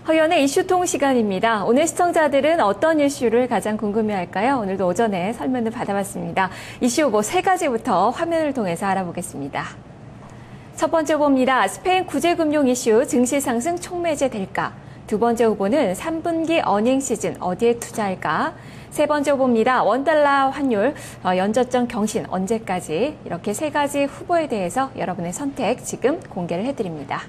허연의 이슈통 시간입니다. 오늘 시청자들은 어떤 이슈를 가장 궁금해할까요? 오늘도 오전에 설문을 받아봤습니다. 이슈 후보 3가지부터 화면을 통해서 알아보겠습니다. 첫 번째 후보입니다. 스페인 구제금융 이슈 증시 상승 촉매제 될까? 두 번째 후보는 3분기 어닝 시즌 어디에 투자할까? 세 번째 후보입니다. 원달러 환율 연저점 경신 언제까지? 이렇게 3가지 후보에 대해서 여러분의 선택 지금 공개를 해드립니다.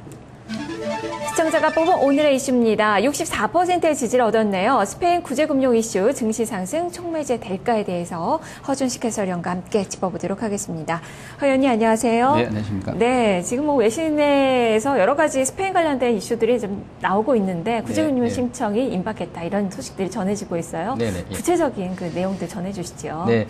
시청자가 뽑은 오늘의 이슈입니다. 64%의 지지를 얻었네요. 스페인 구제금융 이슈 증시 상승 촉매제 될까에 대해서 허준식 해설위원과 함께 짚어보도록 하겠습니다. 허연이 안녕하세요. 네, 안녕하십니까. 네, 지금 외신에서 여러 가지 스페인 관련된 이슈들이 좀 나오고 있는데 구제금융 신청이 임박했다 이런 소식들이 전해지고 있어요. 구체적인 그 내용들 전해주시죠. 네,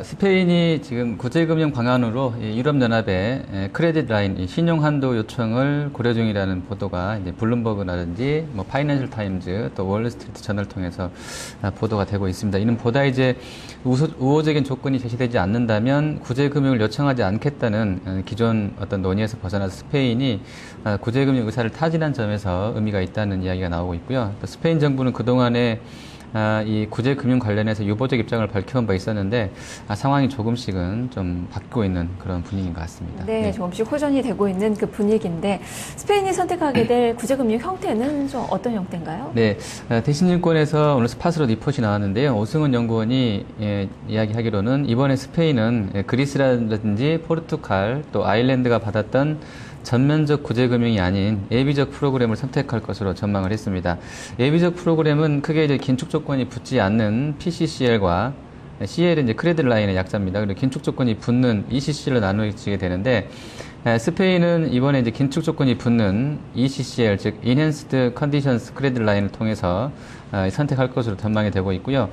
스페인이 지금 구제금융 방안으로 유럽연합의 크레딧 라인 신용 한도 요청을 고려 중이라는 보도가 이제 블룸버그라든지 뭐 파이낸셜 타임즈 또 월스트리트 저널을 통해서 보도가 되고 있습니다. 이는 보다 이제 우호적인 조건이 제시되지 않는다면 구제금융을 요청하지 않겠다는 기존 어떤 논의에서 벗어나서 스페인이 구제금융 의사를 타진한 점에서 의미가 있다는 이야기가 나오고 있고요. 또 스페인 정부는 그동안에 이 구제금융 관련해서 유보적 입장을 밝혀온 바 있었는데 상황이 조금씩은 좀 바뀌고 있는 그런 분위기인 것 같습니다. 네, 조금씩 호전이 되고 있는 그 분위기인데 스페인이 선택하게 될 구제금융 형태는 좀 어떤 형태인가요? 네, 대신증권에서 오늘 스팟으로 리포트가 나왔는데요. 오승훈 연구원이 이야기하기로는 이번에 스페인은 그리스라든지 포르투갈 또 아일랜드가 받았던 전면적 구제금융이 아닌 예비적 프로그램을 선택할 것으로 전망을 했습니다. 예비적 프로그램은 크게 이제 긴축 조건이 붙지 않는 PCCL과 CL은 이제 크레딧 라인의 약자입니다. 그리고 긴축 조건이 붙는 ECCL로 나누어지게 되는데 스페인은 이번에 이제 긴축 조건이 붙는 ECCL 즉 Enhanced Conditions 크레딧 라인을 통해서 선택할 것으로 전망이 되고 있고요.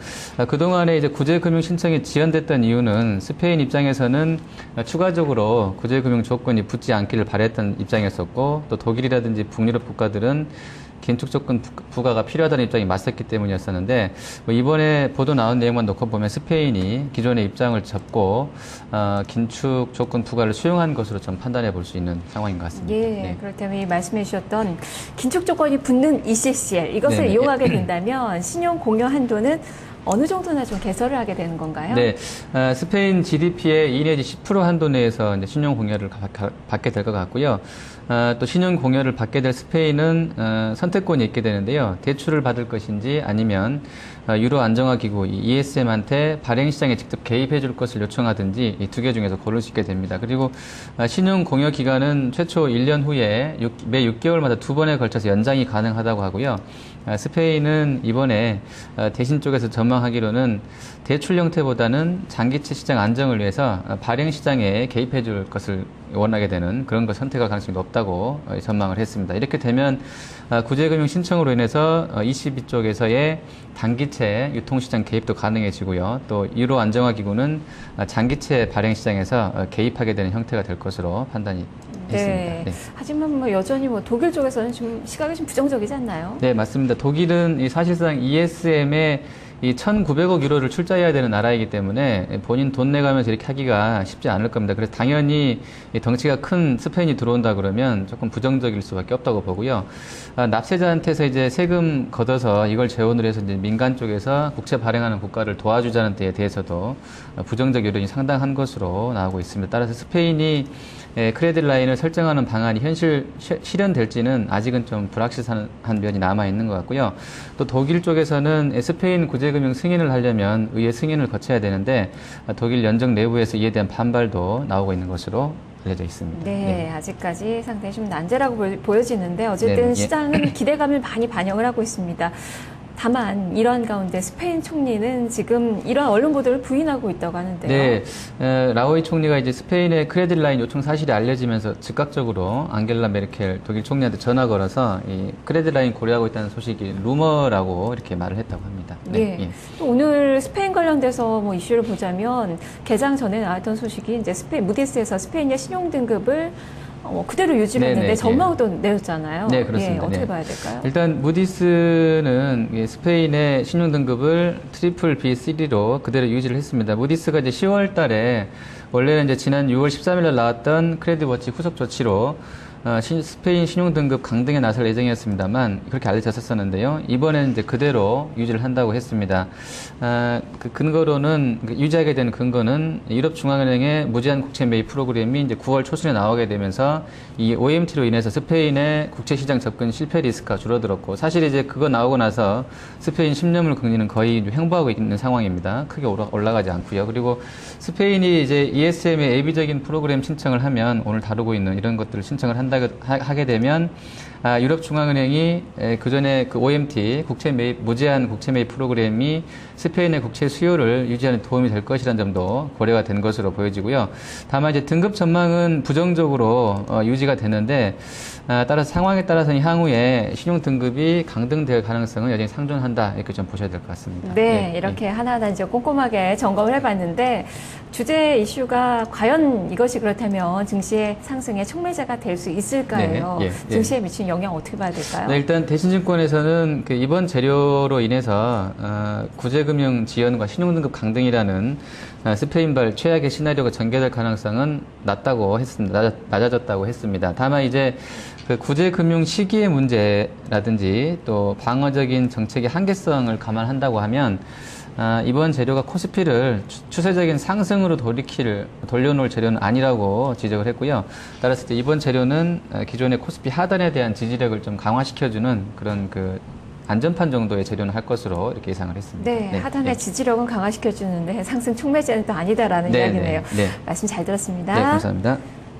그동안에 이제 구제금융 신청이 지연됐던 이유는 스페인 입장에서는 추가적으로 구제금융 조건이 붙지 않기를 바랬던 입장이었었고 또 독일이라든지 북유럽 국가들은 긴축 조건 부과가 필요하다는 입장이 맞섰기 때문이었었는데 이번에 보도 나온 내용만 놓고 보면 스페인이 기존의 입장을 접고 긴축 조건 부과를 수용한 것으로 좀 판단해 볼 수 있는 상황인 것 같습니다. 예, 네. 그렇다면 말씀해 주셨던 긴축 조건이 붙는 ECCL 이것을 네네. 이용하게 된다면 신용 공여 한도는 어느 정도나 좀 개설을 하게 되는 건가요? 네, 스페인 GDP의 2 내지 10% 한도 내에서 이제 신용 공여를 받게 될 것 같고요. 또 신용 공여를 받게 될 스페인은 선택권이 있게 되는데요. 대출을 받을 것인지 아니면 유로 안정화 기구 ESM한테 발행 시장에 직접 개입해 줄 것을 요청하든지 이 두 개 중에서 고를 수 있게 됩니다. 그리고 신용 공여 기간은 최초 1년 후에 매 6개월마다 2번에 걸쳐서 연장이 가능하다고 하고요. 스페인은 이번에 대신 쪽에서 전망하기로는 대출 형태보다는 장기채 시장 안정을 위해서 발행 시장에 개입해 줄 것을 원하게 되는 그런 걸 선택할 가능성이 높다고 전망을 했습니다. 이렇게 되면 구제금융 신청으로 인해서 ECB 쪽에서의 단기채 유통시장 개입도 가능해지고요. 또 유로 안정화 기구는 장기채 발행 시장에서 개입하게 되는 형태가 될 것으로 판단이 했습니다. 네. 하지만 여전히 독일 쪽에서는 좀 시각이 좀 부정적이지 않나요? 네, 맞습니다. 독일은 사실상 ESM에 이 1,900억 유로를 출자해야 되는 나라이기 때문에 본인 돈 내가면서 이렇게 하기가 쉽지 않을 겁니다. 그래서 당연히 덩치가 큰 스페인이 들어온다 그러면 조금 부정적일 수밖에 없다고 보고요. 납세자한테서 이제 세금 걷어서 이걸 재원을 해서 이제 민간 쪽에서 국채 발행하는 국가를 도와주자는 데에 대해서도 부정적 여론이 상당한 것으로 나오고 있습니다. 따라서 스페인이 크레딧 라인을 설정하는 방안이 실현될지는 아직은 좀 불확실한 면이 남아 있는 것 같고요. 또 독일 쪽에서는 스페인 구제금융 승인을 하려면 의회 승인을 거쳐야 되는데 독일 연정 내부에서 이에 대한 반발도 나오고 있는 것으로 알려져 있습니다. 네, 아직까지 상당히 좀 난제라고 보여지는데 어쨌든 시장은 기대감을 많이 반영을 하고 있습니다. 다만 이러한 가운데 스페인 총리는 지금 이런 언론 보도를 부인하고 있다고 하는데요. 네, 라오이 총리가 이제 스페인의 크레딧 라인 요청 사실이 알려지면서 즉각적으로 앙겔라 메르켈 독일 총리한테 전화 걸어서 이 크레딧 라인 고려하고 있다는 소식이 루머라고 이렇게 말을 했다고 합니다. 네. 또 오늘 스페인 관련돼서 이슈를 보자면 개장 전에 나왔던 소식이 이제 무디스에서 스페인의 신용 등급을 그대로 유지를 했는데 전망도 내렸잖아요. 네, 그렇습니다. 어떻게 봐야 될까요? 일단 무디스는 스페인의 신용 등급을 트리플 B3로 그대로 유지를 했습니다. 무디스가 이제 10월 달에 원래는 이제 지난 6월 13일 날 나왔던 크레딧워치 후속 조치로 스페인 신용등급 강등에 나설 예정이었습니다만 그렇게 알려졌었는데요. 이번에는 이제 그대로 유지를 한다고 했습니다. 그 근거로는 유지하게 된 근거는 유럽중앙은행의 무제한 국채 매입 프로그램이 이제 9월 초순에 나오게 되면서 이 OMT로 인해서 스페인의 국채시장 접근 실패 리스크가 줄어들었고 사실 이제 그거 나오고 나서 스페인 10년물 금리는 거의 횡보하고 있는 상황입니다. 크게 올라가지 않고요. 그리고 스페인이 이제 ESM의 예비적인 프로그램 신청을 하면 오늘 다루고 있는 이런 것들을 신청을 하게 되면 유럽중앙은행이 그전에 그 OMT 국채 매입 무제한 국채 매입 프로그램이 스페인의 국채 수요를 유지하는 도움이 될 것이라는 점도 고려가 된 것으로 보여지고요. 다만 이제 등급 전망은 부정적으로 유지가 되는데 따라서 상황에 따라서는 향후에 신용 등급이 강등될 가능성은 여전히 상존한다 이렇게 좀 보셔야 될 것 같습니다. 네, 이렇게 하나하나 이제 꼼꼼하게 점검을 해봤는데 주제 이슈가 과연 이것이 그렇다면 증시의 상승의 촉매자가 될 수 있을까요? 증시에 미친 영향 어떻게 봐야 될까요? 네, 일단 대신증권에서는 그 이번 재료로 인해서 구제금융 지연과 신용등급 강등이라는 스페인발 최악의 시나리오가 전개될 가능성은 낮다고 했습니다. 낮아졌다고 했습니다. 다만 이제 그 구제금융 시기의 문제라든지 또 방어적인 정책의 한계성을 감안한다고 하면 이번 재료가 코스피를 추세적인 상승으로 돌려놓을 재료는 아니라고 지적을 했고요. 따라서 이제 이번 재료는 기존의 코스피 하단에 대한 지지력을 좀 강화시켜주는 그런 그 안전판 정도의 재료는 할 것으로 이렇게 예상을 했습니다. 네, 하단의 지지력은 강화시켜주는데 상승 촉매제는 또 아니다라는 이야기네요. 말씀 잘 들었습니다. 네, 감사합니다.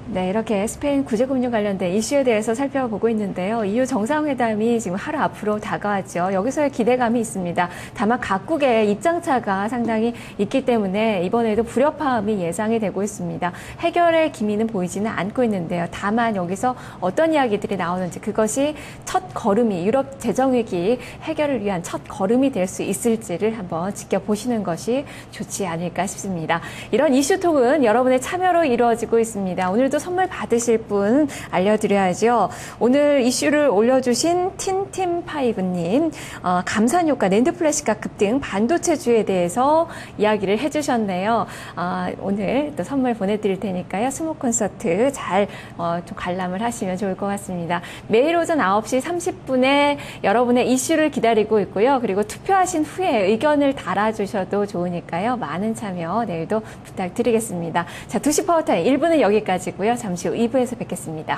네, 이렇게 스페인 구제금융 관련된 이슈에 대해서 살펴보고 있는데요. EU 정상회담이 지금 하루 앞으로 다가왔죠. 여기서의 기대감이 있습니다. 다만 각국의 입장차가 상당히 있기 때문에 이번에도 불협화음이 예상이 되고 있습니다. 해결의 기미는 보이지는 않고 있는데요. 다만 여기서 어떤 이야기들이 나오는지 그것이 첫 걸음이 유럽 재정위기 해결을 위한 첫 걸음이 될 수 있을지를 한번 지켜보시는 것이 좋지 않을까 싶습니다. 이런 이슈톡은 여러분의 참여로 이루어지고 있습니다. 오늘도 선물 받으실 분 알려드려야죠. 오늘 이슈를 올려주신 틴팀파이브님, 감산효과, 낸드플래시가 급등, 반도체주에 대해서 이야기를 해주셨네요. 오늘 또 선물 보내드릴 테니까요. 스모 콘서트 잘 좀 관람을 하시면 좋을 것 같습니다. 매일 오전 9시 30분에 여러분의 이슈를 기다리고 있고요. 그리고 투표하신 후에 의견을 달아주셔도 좋으니까요. 많은 참여 내일도 부탁드리겠습니다. 자, 2시 파워타임 1부는 여기까지고요. 잠시 후 2부에서 뵙겠습니다.